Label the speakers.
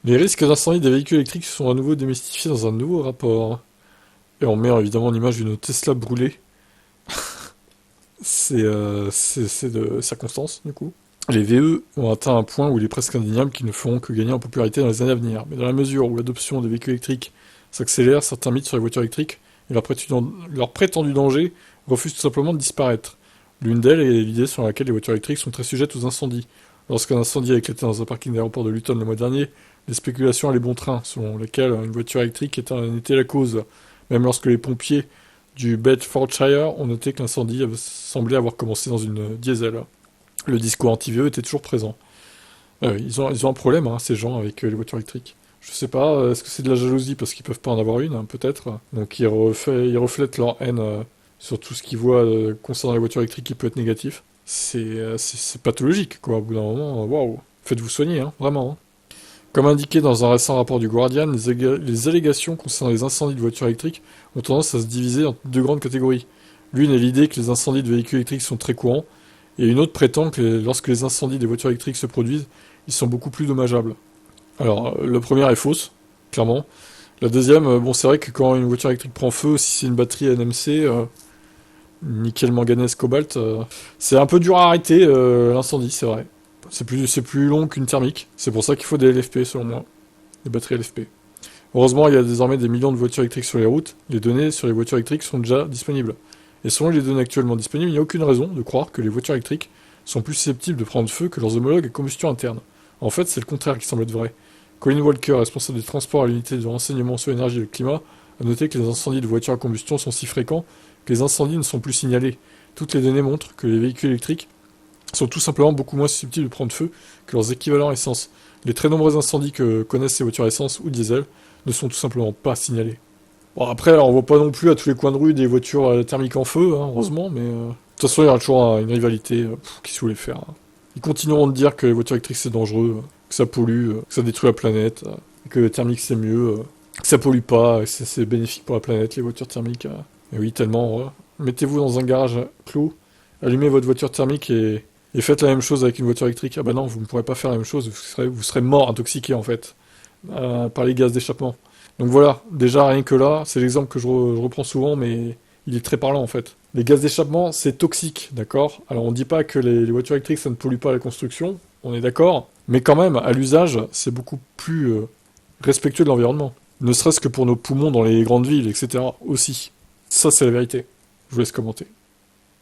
Speaker 1: Les risques d'incendie des véhicules électriques sont à nouveau démystifiés dans un nouveau rapport. Et on met évidemment en image une Tesla brûlée. C'est de circonstance, du coup. Les VE ont atteint un point où il est presque indéniable qu'ils ne feront que gagner en popularité dans les années à venir. Mais dans la mesure où l'adoption des véhicules électriques s'accélère, certains mythes sur les voitures électriques et leur prétendu danger refusent tout simplement de disparaître. L'une d'elles est l'idée sur laquelle les voitures électriques sont très sujettes aux incendies. Lorsqu'un incendie a éclaté dans un parking d'aéroport de Luton le mois dernier, les spéculations allaient bon train, selon lesquelles une voiture électrique était la cause, même lorsque les pompiers du Bedfordshire ont noté que l'incendie semblait avoir commencé dans une diesel. Le discours anti-VE était toujours présent. Ils ont un problème, hein, ces gens, avec les voitures électriques. Je sais pas, est-ce que c'est de la jalousie parce qu'ils peuvent pas en avoir une, hein, peut-être. Donc ils reflètent leur haine sur tout ce qu'ils voient concernant les voitures électriques qui peut être négatif. C'est pathologique, quoi. Au bout d'un moment, waouh. Faites-vous soigner, hein, vraiment. Hein. Comme indiqué dans un récent rapport du Guardian, les allégations concernant les incendies de voitures électriques ont tendance à se diviser en deux grandes catégories. L'une est l'idée que les incendies de véhicules électriques sont très courants, et une autre prétend que lorsque les incendies des voitures électriques se produisent, ils sont beaucoup plus dommageables. Alors, la première est fausse, clairement. La deuxième, bon, c'est vrai que quand une voiture électrique prend feu, si c'est une batterie NMC, nickel manganèse cobalt, c'est un peu dur à arrêter l'incendie, c'est vrai. C'est plus long qu'une thermique. C'est pour ça qu'il faut des LFP, selon moi. Des batteries LFP. Heureusement, il y a désormais des millions de voitures électriques sur les routes. Les données sur les voitures électriques sont déjà disponibles. Et selon les données actuellement disponibles, il n'y a aucune raison de croire que les voitures électriques sont plus susceptibles de prendre feu que leurs homologues à combustion interne. En fait, c'est le contraire qui semble être vrai. Colin Walker, responsable des transports à l'unité de renseignement sur l'énergie et le climat, a noté que les incendies de voitures à combustion sont si fréquents que les incendies ne sont plus signalés. Toutes les données montrent que les véhicules électriques sont tout simplement beaucoup moins susceptibles de prendre feu que leurs équivalents essence. Les très nombreux incendies que connaissent ces voitures essence ou diesel ne sont tout simplement pas signalés. Bon, après, on voit pas non plus à tous les coins de rue des voitures thermiques en feu, hein, heureusement, mais de toute façon, il y aura toujours une rivalité. Qu'est-ce qu'ils voulaient faire hein. Ils continueront de dire que les voitures électriques c'est dangereux, que ça pollue, que ça détruit la planète, que le thermique c'est mieux, que ça pollue pas, que c'est bénéfique pour la planète, les voitures thermiques. Et oui, tellement. Mettez-vous dans un garage clos, allumez votre voiture thermique et faites la même chose avec une voiture électrique. Ah bah non, vous ne pourrez pas faire la même chose, vous serez mort, intoxiqué en fait, par les gaz d'échappement. Donc voilà, déjà rien que là, c'est l'exemple que je reprends souvent, mais il est très parlant en fait. Les gaz d'échappement, c'est toxique, d'accord? Alors on dit pas que les voitures électriques, ça ne pollue pas la construction, on est d'accord, mais quand même, à l'usage, c'est beaucoup plus respectueux de l'environnement. Ne serait-ce que pour nos poumons dans les grandes villes, etc. aussi. Ça, c'est la vérité. Je vous laisse commenter.